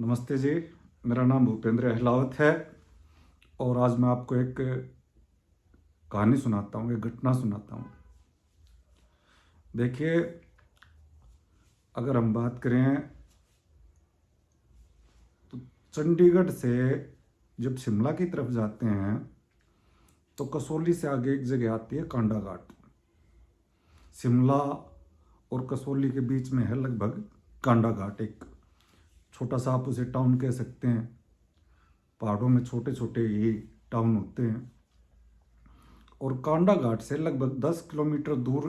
नमस्ते जी। मेरा नाम भूपेंद्र अहलावत है और आज मैं आपको एक कहानी सुनाता हूँ, एक घटना सुनाता हूँ। देखिए, अगर हम बात करें तो चंडीगढ़ से जब शिमला की तरफ जाते हैं तो कसौली से आगे एक जगह आती है कांडा घाट। शिमला और कसौली के बीच में है लगभग कांडा घाट, एक छोटा सा आप उसे टाउन कह सकते हैं। पहाड़ों में छोटे छोटे ये टाउन होते हैं और कांडा घाट से लगभग 10 किलोमीटर दूर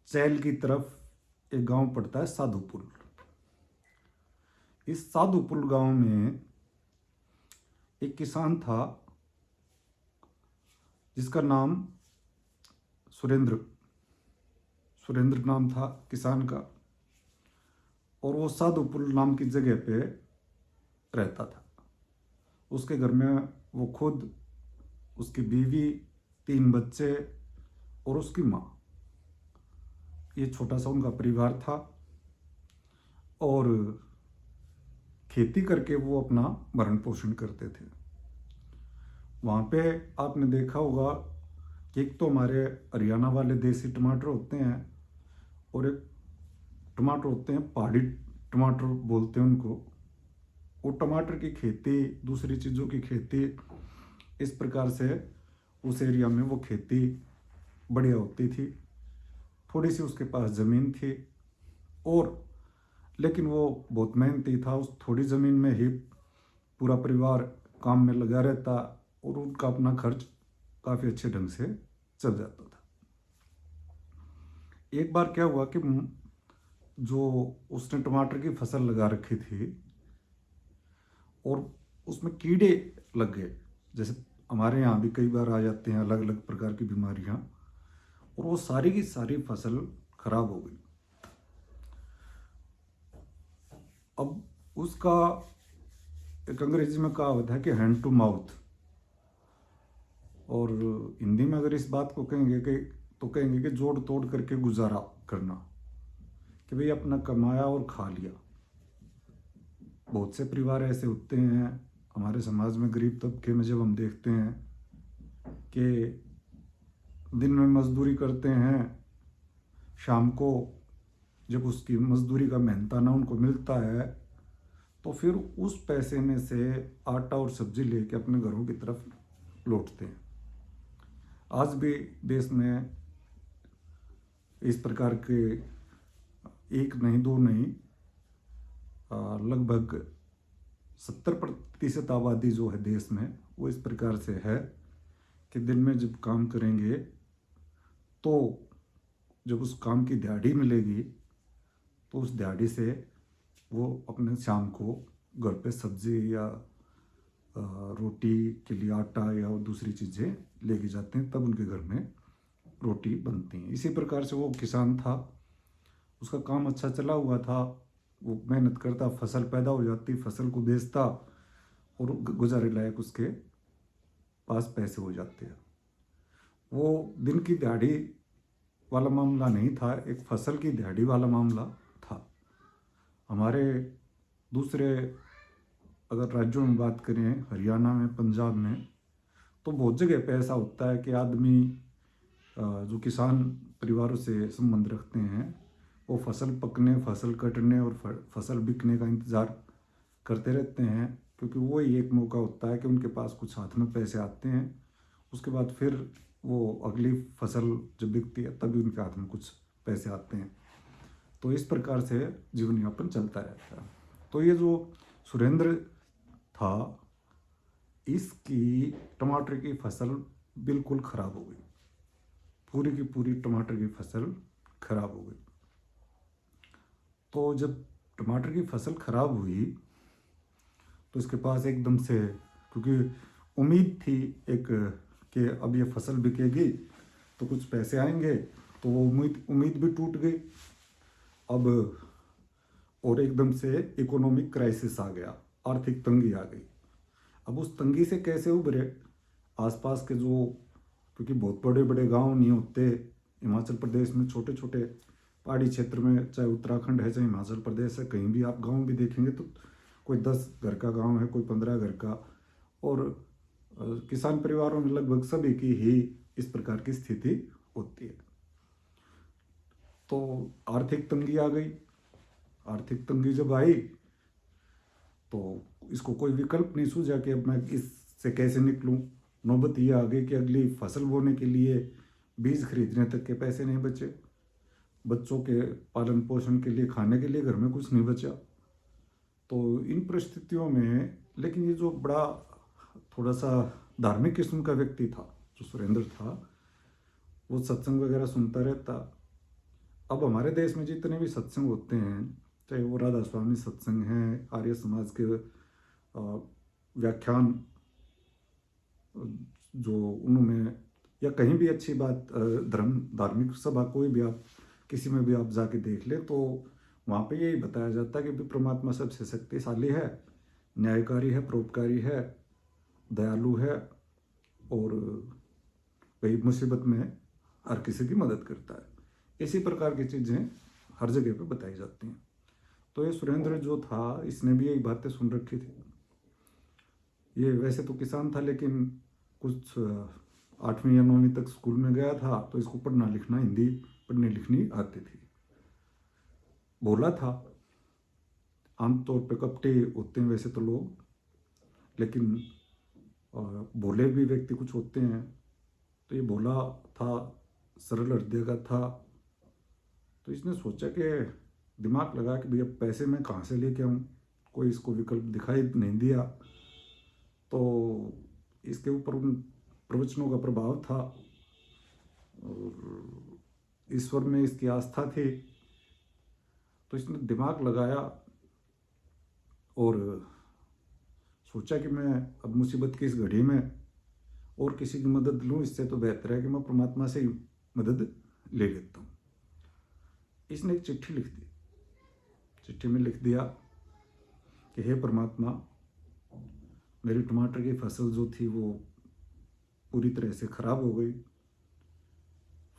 चैल की तरफ एक गांव पड़ता है साधुपुल। इस साधुपुल गांव में एक किसान था जिसका नाम सुरेंद्र सुरेंद्र नाम था किसान का। और वो साधुपुल नाम की जगह पे रहता था। उसके घर में वो खुद, उसकी बीवी, 3 बच्चे और उसकी माँ, ये छोटा सा उनका परिवार था। और खेती करके वो अपना भरण पोषण करते थे। वहाँ पे आपने देखा होगा कि एक तो हमारे हरियाणा वाले देसी टमाटर होते हैं और एक टमाटर होते हैं पहाड़ी टमाटर बोलते हैं उनको। वो टमाटर की खेती, दूसरी चीज़ों की खेती, इस प्रकार से उस एरिया में वो खेती बढ़िया होती थी। थोड़ी सी उसके पास ज़मीन थी और लेकिन वो बहुत मेहनती था। उस थोड़ी ज़मीन में ही पूरा परिवार काम में लगा रहता और उनका अपना खर्च काफ़ी अच्छे ढंग से चल जाता था। एक बार क्या हुआ कि जो उसने टमाटर की फसल लगा रखी थी और उसमें कीड़े लग गए। जैसे हमारे यहाँ भी कई बार आ जाते हैं अलग अलग प्रकार की बीमारियाँ, और वो सारी की सारी फसल खराब हो गई। अब उसका एक अंग्रेजी में कहावत है कि हैंड टू माउथ, और हिंदी में अगर इस बात को कहेंगे कि तो कहेंगे कि जोड़ तोड़ करके गुजारा करना, कि भाई अपना कमाया और खा लिया। बहुत से परिवार ऐसे होते हैं हमारे समाज में, गरीब तबके में, जब हम देखते हैं कि दिन में मजदूरी करते हैं, शाम को जब उसकी मजदूरी का मेहनताना उनको मिलता है तो फिर उस पैसे में से आटा और सब्जी लेके अपने घरों की तरफ लौटते हैं। आज भी देश में इस प्रकार के एक नहीं, दो नहीं, लगभग 70% आबादी जो है देश में, वो इस प्रकार से है कि दिन में जब काम करेंगे तो जब उस काम की दिहाड़ी मिलेगी तो उस दिहाड़ी से वो अपने शाम को घर पे सब्जी या रोटी के लिए आटा या दूसरी चीज़ें लेके जाते हैं, तब उनके घर में रोटी बनती हैं। इसी प्रकार से वो किसान था, उसका काम अच्छा चला हुआ था। वो मेहनत करता, फसल पैदा हो जाती, फसल को बेचता और गुजारे लायक उसके पास पैसे हो जाते हैं। वो दिन की दिहाड़ी वाला मामला नहीं था, एक फसल की दिहाड़ी वाला मामला था। हमारे दूसरे अगर राज्यों में बात करें, हरियाणा में, पंजाब में, तो बहुत जगह पे ऐसा होता है कि आदमी जो किसान परिवारों से संबंध रखते हैं वो फसल पकने, फसल कटने और फसल बिकने का इंतज़ार करते रहते हैं, क्योंकि वो ही एक मौका होता है कि उनके पास कुछ हाथ में पैसे आते हैं। उसके बाद फिर वो अगली फसल जब बिकती है तभी उनके हाथ में कुछ पैसे आते हैं। तो इस प्रकार से जीवन यापन चलता रहता है। तो ये जो सुरेंद्र था, इसकी टमाटर की फसल बिल्कुल ख़राब हो गई। पूरी की पूरी टमाटर की फसल खराब हो गई। तो जब टमाटर की फसल खराब हुई तो इसके पास एकदम से, क्योंकि उम्मीद थी एक कि अब ये फसल बिकेगी तो कुछ पैसे आएंगे, तो वो उम्मीद भी टूट गई। अब और एकदम से इकोनॉमिक क्राइसिस आ गया, आर्थिक तंगी आ गई। अब उस तंगी से कैसे उभरे? आसपास के जो, क्योंकि बहुत बड़े बड़े गांव नहीं होते, हिमाचल प्रदेश में छोटे छोटे पहाड़ी क्षेत्र में, चाहे उत्तराखंड है चाहे हिमाचल प्रदेश है, कहीं भी आप गांव भी देखेंगे तो कोई 10 घर का गांव है, कोई 15 घर का। और किसान परिवारों में लगभग सभी की ही इस प्रकार की स्थिति होती है। तो आर्थिक तंगी आ गई। आर्थिक तंगी जब आई तो इसको कोई विकल्प नहीं सूझा कि अब मैं इससे कैसे निकलूं। नौबत ये आ गई कि अगली फसल बोने के लिए बीज खरीदने तक के पैसे नहीं बचे, बच्चों के पालन पोषण के लिए, खाने के लिए घर में कुछ नहीं बचा। तो इन परिस्थितियों में, लेकिन ये जो बड़ा थोड़ा सा धार्मिक किस्म का व्यक्ति था जो सुरेंद्र था, वो सत्संग वगैरह सुनता रहता। अब हमारे देश में जितने भी सत्संग होते हैं, चाहे वो राधा स्वामी सत्संग हैं, आर्य समाज के व्याख्यान जो उन्होंने, या कहीं भी अच्छी बात, धर्म धार्मिक सभा कोई भी आप किसी में भी आप जाके देख ले तो वहाँ पे यही बताया जाता है कि परमात्मा सबसे शक्तिशाली है, न्यायकारी है, परोपकारी है, दयालु है, और वही मुसीबत में हर किसी की मदद करता है। इसी प्रकार की चीज़ें हर जगह पे बताई जाती हैं। तो ये सुरेंद्र जो था, इसने भी यही बातें सुन रखी थी। ये वैसे तो किसान था, लेकिन कुछ 8वीं या 9वीं तक स्कूल में गया था, तो इसको पढ़ना लिखना, हिंदी पढ़नी लिखनी आती थी। भोला था। आमतौर पे कपटे होते हैं वैसे तो लोग, लेकिन भोले भी व्यक्ति कुछ होते हैं। तो ये भोला था, सरल हृदय का था। तो इसने सोचा कि दिमाग लगा कि भैया पैसे मैं कहाँ से लेके आऊँ, कोई इसको विकल्प दिखाई नहीं दिया। तो इसके ऊपर उन प्रवचनों का प्रभाव था और ईश्वर में इसकी आस्था थी। तो इसने दिमाग लगाया और सोचा कि मैं अब मुसीबत की इस घड़ी में और किसी की मदद लूँ, इससे तो बेहतर है कि मैं परमात्मा से ही मदद ले लेता हूँ। इसने एक चिट्ठी लिख दी। चिट्ठी में लिख दिया कि हे परमात्मा, मेरी टमाटर की फसल जो थी वो पूरी तरह से खराब हो गई।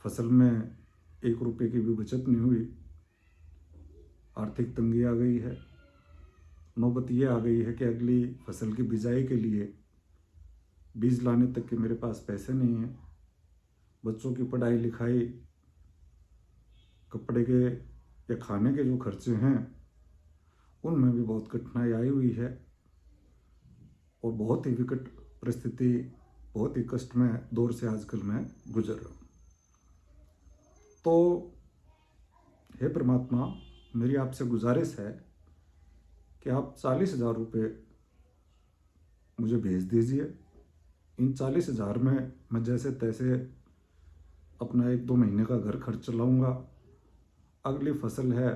फसल में 1 रुपये की भी बचत नहीं हुई। आर्थिक तंगी आ गई है। नौबत ये आ गई है कि अगली फसल की बिजाई के लिए बीज लाने तक के मेरे पास पैसे नहीं हैं। बच्चों की पढ़ाई लिखाई, कपड़े के या खाने के जो खर्चे हैं, उनमें भी बहुत कठिनाई आई हुई है और बहुत ही विकट परिस्थिति, बहुत ही कष्टमय दौर से आजकल मैं गुजर रहा हूँ। तो हे परमात्मा, मेरी आपसे गुजारिश है कि आप 40,000 रुपये मुझे भेज दीजिए। इन 40,000 में मैं जैसे तैसे अपना 1-2 महीने का घर खर्च चलाऊँगा। अगली फसल है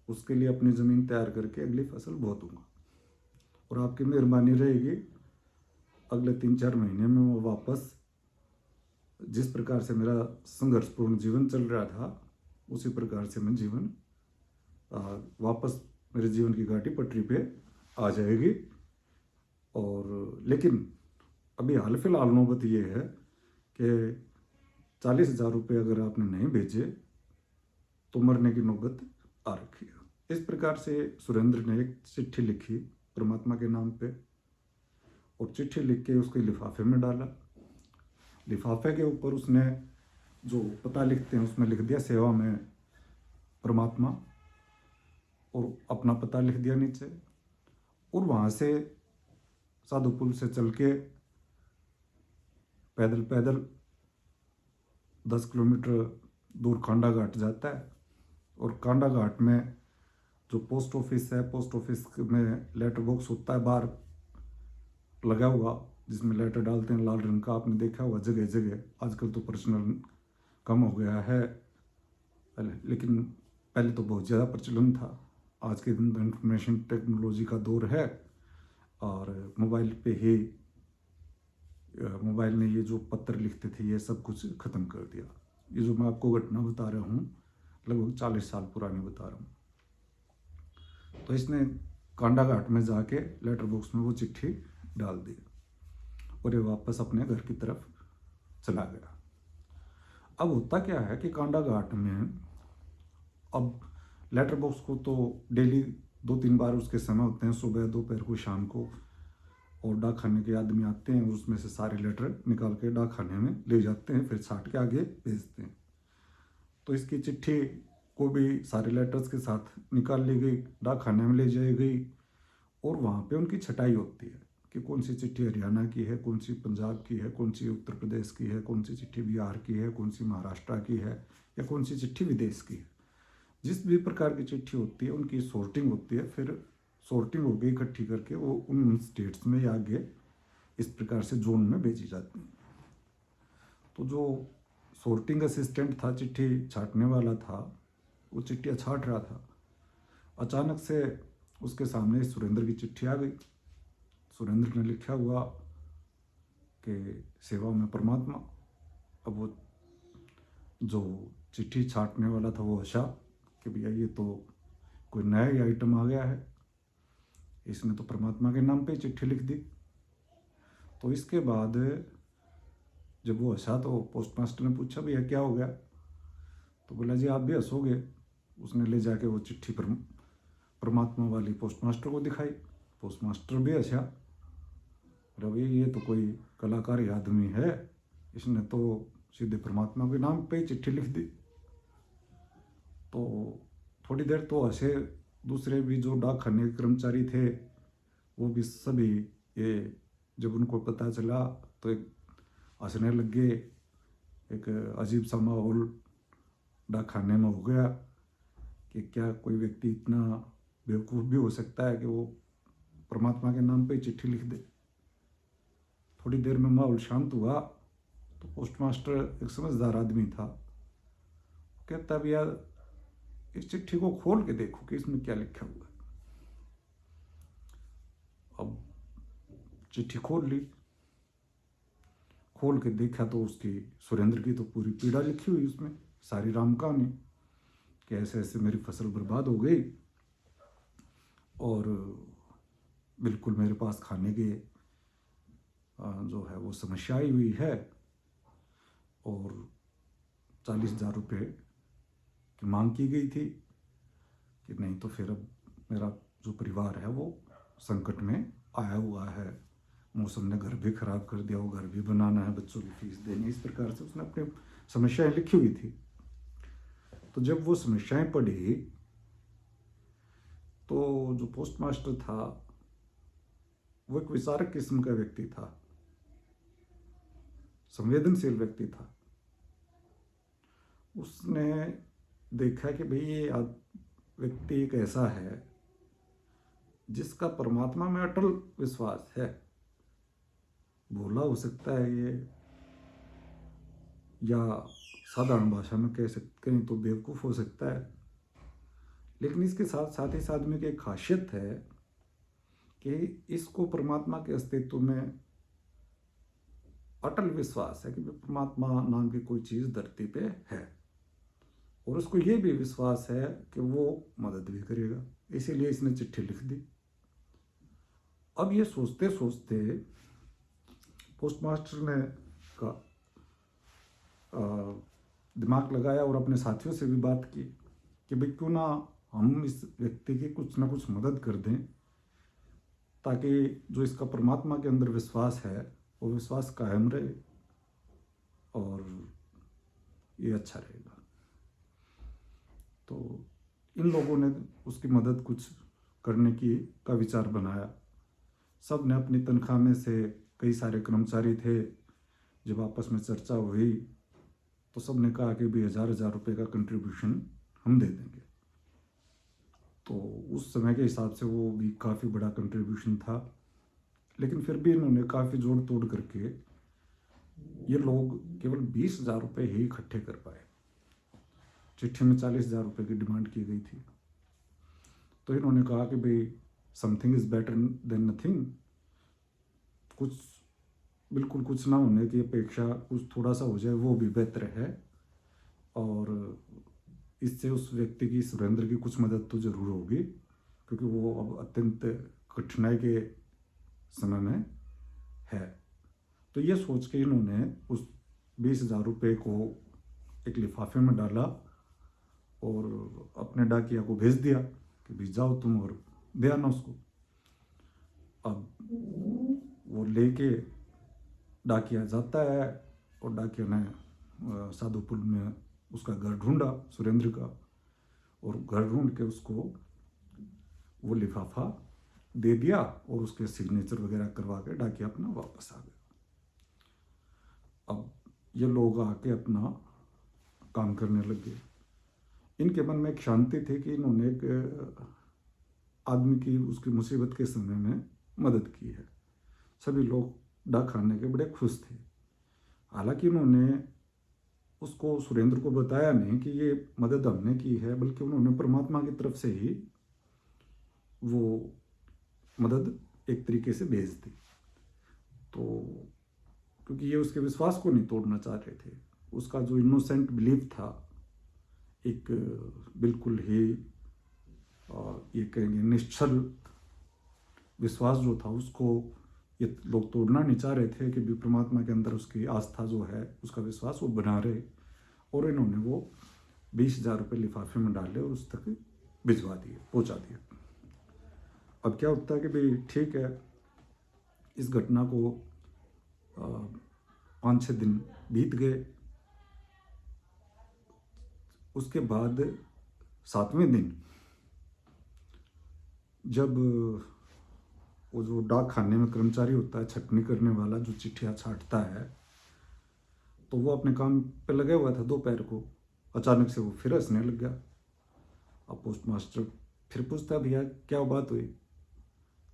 उसके लिए अपनी ज़मीन तैयार करके अगली फसल बो दूँगा, और आपकी मेहरबानी रहेगी अगले 3-4 महीने में मैं वापस जिस प्रकार से मेरा संघर्षपूर्ण जीवन चल रहा था उसी प्रकार से मैं जीवन वापस मेरे जीवन की घाटी पटरी पे आ जाएगी। और लेकिन अभी हाल फिलहाल नौबत ये है कि 40,000 रुपये अगर आपने नहीं भेजे तो मरने की नौबत आ रखी है। इस प्रकार से सुरेंद्र ने एक चिट्ठी लिखी परमात्मा के नाम पे, और चिट्ठी लिख के उसके लिफाफे में डाला। लिफाफे के ऊपर उसने जो पता लिखते हैं उसमें लिख दिया सेवा में परमात्मा, और अपना पता लिख दिया नीचे। और वहाँ से साधु पुल से चल के पैदल पैदल 10 किलोमीटर दूर कांडा घाट जाता है, और कांडा घाट में जो पोस्ट ऑफिस है, पोस्ट ऑफिस में लेटर बॉक्स होता है बाहर लगा हुआ, जिसमें लेटर डालते हैं लाल रंग का, आपने देखा होगा जगह जगह। आजकल तो पर्सनल कम हो गया है, लेकिन पहले तो बहुत ज़्यादा प्रचलन था। आज के दिन इंफॉर्मेशन टेक्नोलॉजी का दौर है, और मोबाइल पे ही मोबाइल ने ये जो पत्र लिखते थे ये सब कुछ ख़त्म कर दिया। ये जो मैं आपको घटना बता रहा हूँ लगभग 40 साल पुरानी बता रहा हूँ। तो इसने कांडा घाट में जाके लेटर बॉक्स में वो चिट्ठी डाल दी और ये वापस अपने घर की तरफ चला गया। अब होता क्या है कि कांडा घाट में अब लेटर बॉक्स को तो डेली 2-3 बार उसके समय होते हैं, सुबह, दोपहर को, शाम को, और डाक खाने के आदमी आते हैं और उसमें से सारे लेटर निकाल के डाक खाने में ले जाते हैं, फिर छाट के आगे भेजते हैं। तो इसकी चिट्ठी को भी सारे लेटर्स के साथ निकाल ली गई, डाक खाने में ले जाई गई, और वहाँ पे उनकी छटाई होती है कि कौन सी चिट्ठी हरियाणा की है, कौन सी पंजाब की है, कौन सी उत्तर प्रदेश की है, कौन सी चिट्ठी बिहार की है, कौन सी महाराष्ट्र की है, या कौन सी चिट्ठी विदेश की है। जिस भी प्रकार की चिट्ठी होती है उनकी सॉर्टिंग होती है, फिर सॉर्टिंग हो गई इकट्ठी करके वो उन स्टेट्स में या आगे इस प्रकार से जोन में भेजी जाती है। तो जो सॉर्टिंग असिस्टेंट था, चिट्ठी छाटने वाला था, वो चिट्ठियाँ छाट रहा था, अचानक से उसके सामने सुरेंद्र की चिट्ठी आ गई। सुरेंद्र ने लिखा हुआ कि सेवा में परमात्मा। अब वो जो चिट्ठी छाटने वाला था वो हंसा कि भैया ये तो कोई नया ही आइटम आ गया है, इसने तो परमात्मा के नाम पे चिट्ठी लिख दी। तो इसके बाद जब वो हंसा तो पोस्ट मास्टर ने पूछा भैया क्या हो गया, तो बोला जी आप भी हंसोगे। उसने ले जाके वो चिट्ठी परमात्मा वाली पोस्ट मास्टर को दिखाई, पोस्ट मास्टर भी हंसा, रवि ये तो कोई कलाकारी आदमी है, इसने तो सीधे परमात्मा के नाम पे चिट्ठी लिख दी। तो थोड़ी देर तो हंसे, दूसरे भी जो डाक खाने के कर्मचारी थे वो भी सभी, ये जब उनको पता चला तो एक हंसने लग गए। एक अजीब सा माहौल डाक खाने में हो गया कि क्या कोई व्यक्ति इतना बेवकूफ़ भी हो सकता है कि वो परमात्मा के नाम पे चिट्ठी लिख दे। थोड़ी देर में माहौल शांत हुआ तो पोस्ट मास्टर एक समझदार आदमी था, कहता भैया इस चिट्ठी को खोल के देखो कि इसमें क्या लिखा हुआ है। अब चिट्ठी खोल ली, खोल के देखा तो उसकी, सुरेंद्र की तो पूरी पीड़ा लिखी हुई उसमें, सारी राम कहानी कि ऐसे ऐसे मेरी फसल बर्बाद हो गई और बिल्कुल मेरे पास खाने के जो है वो समस्या आई हुई है, और 40,000 रुपये की मांग की गई थी कि नहीं तो फिर अब मेरा जो परिवार है वो संकट में आया हुआ है, मौसम ने घर भी खराब कर दिया, वो घर भी बनाना है, बच्चों की फीस देनी, इस प्रकार से उसने अपनी समस्याएं लिखी हुई थी। तो जब वो समस्याएं पढ़ी तो जो पोस्ट मास्टर था वो एक विचारक किस्म का व्यक्ति था, संवेदनशील व्यक्ति था। उसने देखा कि भाई ये व्यक्ति एक ऐसा है जिसका परमात्मा में अटल विश्वास है, भोला हो सकता है ये, या साधारण भाषा में कह सकते हैं तो बेवकूफ़ हो सकता है, लेकिन इसके साथ साथ इस आदमी की एक खासियत है कि इसको परमात्मा के अस्तित्व में अटल विश्वास है कि परमात्मा नाम की कोई चीज़ धरती पे है, और उसको ये भी विश्वास है कि वो मदद भी करेगा, इसीलिए इसने चिट्ठी लिख दी। अब ये सोचते सोचते पोस्ट मास्टर ने का दिमाग लगाया और अपने साथियों से भी बात की कि भाई क्यों ना हम इस व्यक्ति की कुछ ना कुछ मदद कर दें, ताकि जो इसका परमात्मा के अंदर विश्वास है वो विश्वास कायम रहे और ये अच्छा रहेगा। तो इन लोगों ने उसकी मदद कुछ करने का विचार बनाया। सब ने अपनी तनख्वाह में से, कई सारे कर्मचारी थे, जब आपस में चर्चा हुई तो सब ने कहा कि भी 1,000 रुपये का कंट्रीब्यूशन हम दे देंगे। तो उस समय के हिसाब से वो भी काफ़ी बड़ा कंट्रीब्यूशन था, लेकिन फिर भी इन्होंने काफ़ी जोड़ तोड़ करके ये लोग केवल 20,000 रुपये ही इकट्ठे कर पाए। चिट्ठी में 40,000 रुपये की डिमांड की गई थी। तो इन्होंने कहा कि भाई something is better than nothing, कुछ बिल्कुल कुछ ना होने की अपेक्षा कुछ थोड़ा सा हो जाए वो भी बेहतर है, और इससे उस व्यक्ति की, सुरेंद्र की कुछ मदद तो ज़रूर होगी, क्योंकि वो अब अत्यंत कठिनाई के समय में है। तो ये सोच के इन्होंने उस 20,000 रुपये को एक लिफाफे में डाला और अपने डाकिया को भेज दिया कि भाई जाओ तुम और दे आना उसको। अब वो लेके डाकिया जाता है और डाकिया ने साधुपुर में उसका घर ढूंढा सुरेंद्र का, और घर ढूंढ के उसको वो लिफाफा दे दिया और उसके सिग्नेचर वगैरह करवा के डाकिया अपना वापस आ गया। अब ये लोग आके अपना काम करने लगे। इनके मन में एक शांति थी कि इन्होंने एक आदमी की उसकी मुसीबत के समय में मदद की है। सभी लोग डाक खाने के बड़े खुश थे। हालांकि उन्होंने उसको सुरेंद्र को बताया नहीं कि ये मदद हमने की है, बल्कि उन्होंने परमात्मा की तरफ से ही वो मदद एक तरीके से भेज दी। तो क्योंकि ये उसके विश्वास को नहीं तोड़ना चाह रहे थे, उसका जो इनोसेंट बिलीफ था, एक बिल्कुल ही ये कहेंगे निश्चल विश्वास जो था, उसको ये लोग तोड़ना नहीं चाह रहे थे कि भी परमात्मा के अंदर उसकी आस्था जो है, उसका विश्वास वो बना रहे। और इन्होंने वो 20,000 रुपये लिफाफे में डाले और उस तक भिजवा दिए, पहुंचा दिया। अब क्या होता है कि भाई ठीक है, इस घटना को 5-6 दिन बीत गए। उसके बाद 7वें दिन जब वो जो डाक खाने में कर्मचारी होता है, छटनी करने वाला, जो चिट्ठियाँ छांटता है, तो वो अपने काम पे लगे हुआ था दोपहर को, अचानक से वो फिर हंसने लग गया। अब पोस्ट मास्टर फिर पूछता है भैया क्या बात हुई?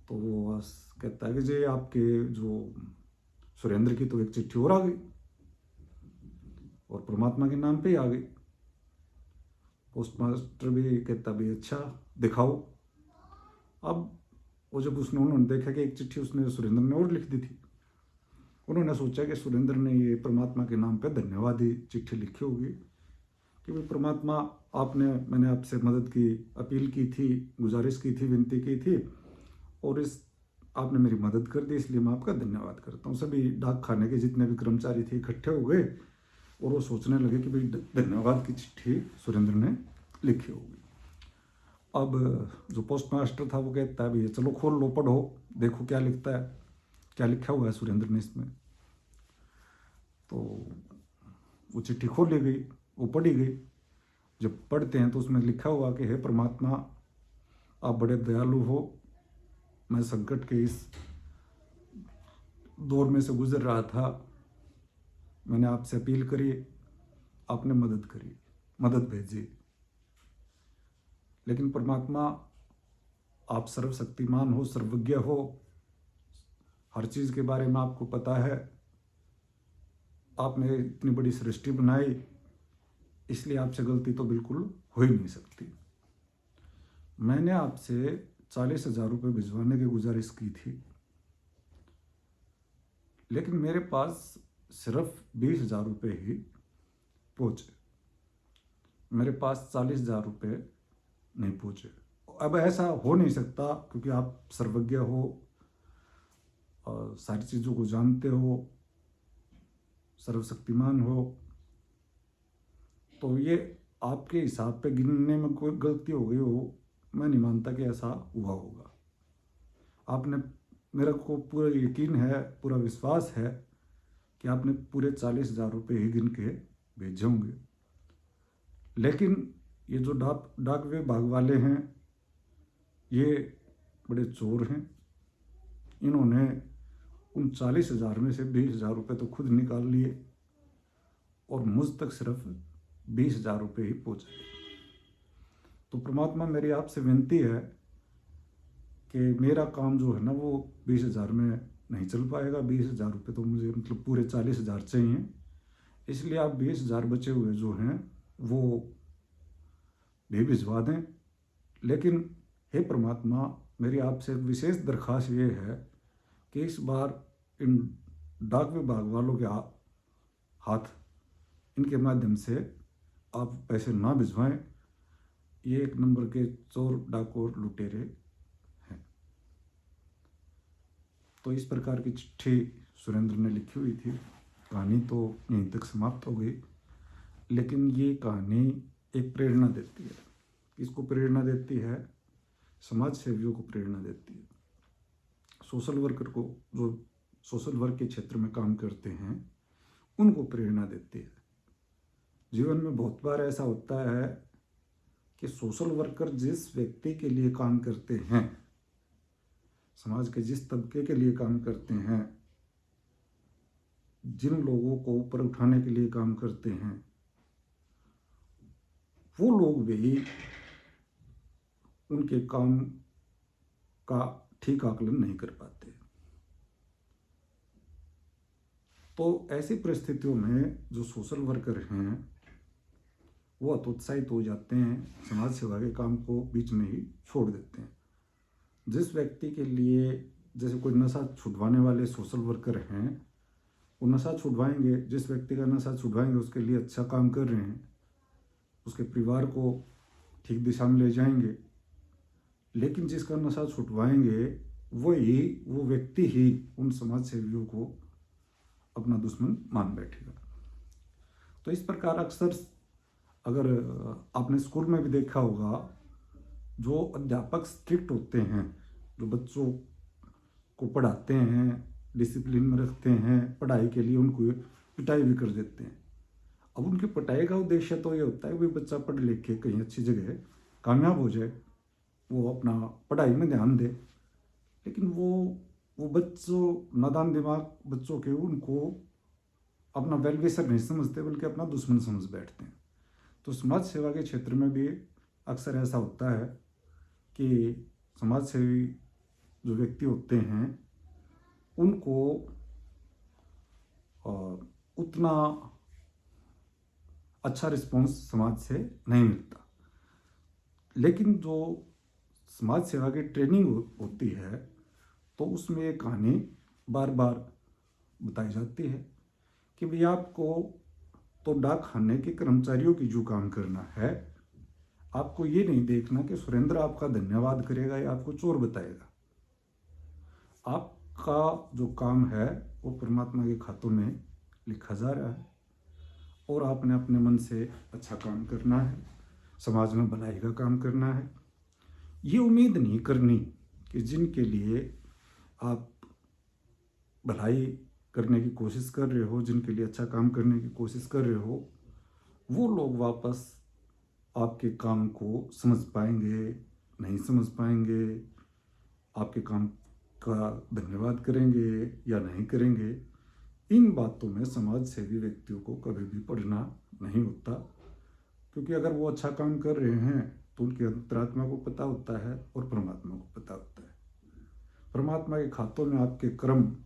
तो वो कहता है कि जी आपके जो सुरेंद्र की तो एक चिट्ठी और आ गई और परमात्मा के नाम पे ही आ गई। पोस्ट मास्टर भी कहता भी अच्छा दिखाओ। अब वो जब उन्होंने देखा कि एक चिट्ठी उसने सुरेंद्र ने और लिख दी थी, उन्होंने सोचा कि सुरेंद्र ने ये परमात्मा के नाम पे धन्यवादी चिट्ठी लिखी होगी कि भाई परमात्मा, मैंने आपसे मदद की, अपील की थी, गुजारिश की थी, विनती की थी, और आपने मेरी मदद कर दी, इसलिए मैं आपका धन्यवाद करता हूँ। सभी डाक खाने के जितने भी कर्मचारी थे इकट्ठे हो गए और वो सोचने लगे कि भाई धन्यवाद की चिट्ठी सुरेंद्र ने लिखी होगी। अब जो पोस्ट मास्टर था वो कहता है भैया चलो खोल लो, पढ़ो, देखो क्या लिखता है, क्या लिखा हुआ है सुरेंद्र ने इसमें। तो वो चिट्ठी खोली गई, वो पढ़ी गई। जब पढ़ते हैं तो उसमें लिखा हुआ कि हे परमात्मा, आप बड़े दयालु हो, मैं संकट के इस दौर में से गुजर रहा था, मैंने आपसे अपील करी, आपने मदद करी, मदद भेजी, लेकिन परमात्मा आप सर्वशक्तिमान हो, सर्वज्ञ हो, हर चीज़ के बारे में आपको पता है, आपने इतनी बड़ी सृष्टि बनाई, इसलिए आपसे गलती तो बिल्कुल हो ही नहीं सकती। मैंने आपसे 40,000 रुपये भिजवाने की गुजारिश की थी, लेकिन मेरे पास सिर्फ 20,000 रुपये ही पहुँचे, मेरे पास 40,000 रुपये नहीं पहुँचे। अब ऐसा हो नहीं सकता क्योंकि आप सर्वज्ञ हो और सारी चीज़ों को जानते हो, सर्वशक्तिमान हो, तो ये आपके हिसाब पे गिनने में कोई गलती हो गई हो, मैं नहीं मानता कि ऐसा हुआ होगा। आपने, मेरे को पूरा यकीन है, पूरा विश्वास है कि आपने पूरे 40,000 रुपये ही गिन के भेजे होंगे। लेकिन ये जो डाक विभाग वाले हैं, ये बड़े चोर हैं। इन्होंने उन 40,000 में से 20,000 रुपये तो खुद निकाल लिए और मुझ तक सिर्फ 20,000 रुपये ही पहुँचे। तो परमात्मा, मेरी आपसे विनती है कि मेरा काम जो है ना वो 20,000 में नहीं चल पाएगा। 20,000 रुपये तो मुझे मतलब पूरे 40,000 चाहिए, इसलिए आप 20,000 बचे हुए जो हैं वो भी भिजवा दें। लेकिन हे परमात्मा, मेरी आपसे विशेष दरख्वास्त ये है कि इस बार इन डाक विभाग वालों के हाथ, इनके माध्यम से आप पैसे ना भिजवाएं। ये एक नंबर के चोर, डाकोर, लुटेरे हैं। तो इस प्रकार की चिट्ठी सुरेंद्र ने लिखी हुई थी। कहानी तो यहीं तक समाप्त हो गई, लेकिन ये कहानी एक प्रेरणा देती है। किसको प्रेरणा देती है? समाज सेवियों को प्रेरणा देती है। सोशल वर्कर को, जो सोशल वर्क के क्षेत्र में काम करते हैं, उनको प्रेरणा देती है। जीवन में बहुत बार ऐसा होता है कि सोशल वर्कर जिस व्यक्ति के लिए काम करते हैं, समाज के जिस तबके के लिए काम करते हैं, जिन लोगों को ऊपर उठाने के लिए काम करते हैं, वो लोग भी उनके काम का ठीक आकलन नहीं कर पाते। तो ऐसी परिस्थितियों में जो सोशल वर्कर हैं वो हतोत्साहित हो जाते हैं, समाज सेवा के काम को बीच में ही छोड़ देते हैं। जिस व्यक्ति के लिए, जैसे कोई नशा छुड़वाने वाले सोशल वर्कर हैं, वो नशा छुड़वाएंगे, जिस व्यक्ति का नशा छुड़वाएंगे उसके लिए अच्छा काम कर रहे हैं, उसके परिवार को ठीक दिशा में ले जाएंगे। लेकिन जिसका नशा छुड़वाएंगे वो व्यक्ति ही उन समाज सेवियों को अपना दुश्मन मान बैठेगा। तो इस प्रकार अक्सर, अगर आपने स्कूल में भी देखा होगा, जो अध्यापक स्ट्रिक्ट होते हैं, जो बच्चों को पढ़ाते हैं, डिसिप्लिन में रखते हैं, पढ़ाई के लिए उनको पिटाई भी कर देते हैं। अब उनकी पिटाई का उद्देश्य तो ये होता है कि बच्चा पढ़ लिख के कहीं अच्छी जगह कामयाब हो जाए, वो अपना पढ़ाई में ध्यान दे। लेकिन वो बच्चों, नादान दिमाग बच्चों के, उनको अपना वेल विशर नहीं समझते बल्कि अपना दुश्मन समझ बैठते हैं। तो समाज सेवा के क्षेत्र में भी अक्सर ऐसा होता है कि समाज सेवी जो व्यक्ति होते हैं उनको उतना अच्छा रिस्पॉन्स समाज से नहीं मिलता। लेकिन जो समाज सेवा की ट्रेनिंग होती है तो उसमें एक कहानी बार बार बताई जाती है कि भाई आपको तो डाक खाने के कर्मचारियों की जो काम करना है, आपको ये नहीं देखना कि सुरेंद्र आपका धन्यवाद करेगा या आपको चोर बताएगा। आपका जो काम है वो परमात्मा के खातों में लिखा जा रहा है और आपने अपने मन से अच्छा काम करना है, समाज में भलाई का काम करना है। ये उम्मीद नहीं करनी कि जिनके लिए आप भलाई करने की कोशिश कर रहे हो, जिनके लिए अच्छा काम करने की कोशिश कर रहे हो, वो लोग वापस आपके काम को समझ पाएंगे, नहीं समझ पाएंगे, आपके काम का धन्यवाद करेंगे या नहीं करेंगे। इन बातों में समाज सेवी व्यक्तियों को कभी भी पड़ना नहीं होता, क्योंकि अगर वो अच्छा काम कर रहे हैं तो उनकी अंतरात्मा को पता होता है और परमात्मा को पता होता है। परमात्मा के खातों में आपके कर्म,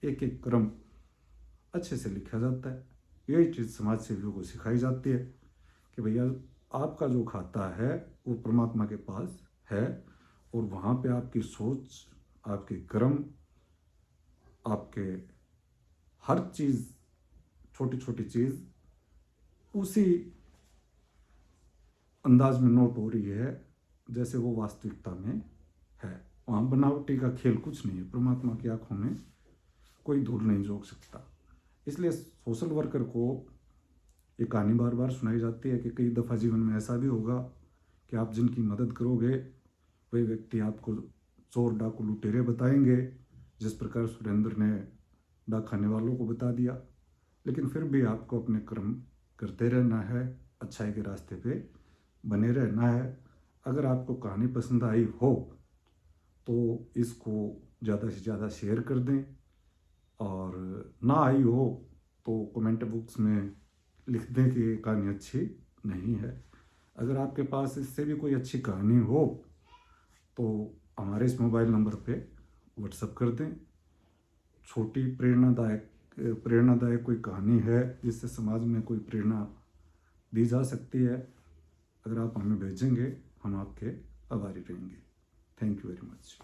एक एक कर्म अच्छे से लिखा जाता है। यही चीज़ समाज सेवियों को सिखाई जाती है कि भैया आपका जो खाता है वो परमात्मा के पास है और वहाँ पे आपकी सोच, आपके कर्म, आपके हर चीज़, छोटी छोटी चीज़ उसी अंदाज में नोट हो रही है जैसे वो वास्तविकता में है। वहाँ बनावटी का खेल कुछ नहीं है। परमात्मा की आंखों में कोई धूल नहीं झोंक सकता। इसलिए सोशल वर्कर को ये कहानी बार बार सुनाई जाती है कि कई दफ़ा जीवन में ऐसा भी होगा कि आप जिनकी मदद करोगे वही व्यक्ति आपको चोर, डाकू, लुटेरे बताएंगे, जिस प्रकार सुरेंद्र ने डाक खाने वालों को बता दिया। लेकिन फिर भी आपको अपने कर्म करते रहना है, अच्छाई के रास्ते पे बने रहना है। अगर आपको कहानी पसंद आई हो तो इसको ज़्यादा से ज़्यादा शेयर कर दें, और ना आई हो तो कमेंट बॉक्स में लिख दें कि कहानी अच्छी नहीं है। अगर आपके पास इससे भी कोई अच्छी कहानी हो तो हमारे इस मोबाइल नंबर पे व्हाट्सएप कर दें। छोटी प्रेरणादायक कोई कहानी है जिससे समाज में कोई प्रेरणा दी जा सकती है, अगर आप हमें भेजेंगे हम आपके आभारी रहेंगे। Thank you very much.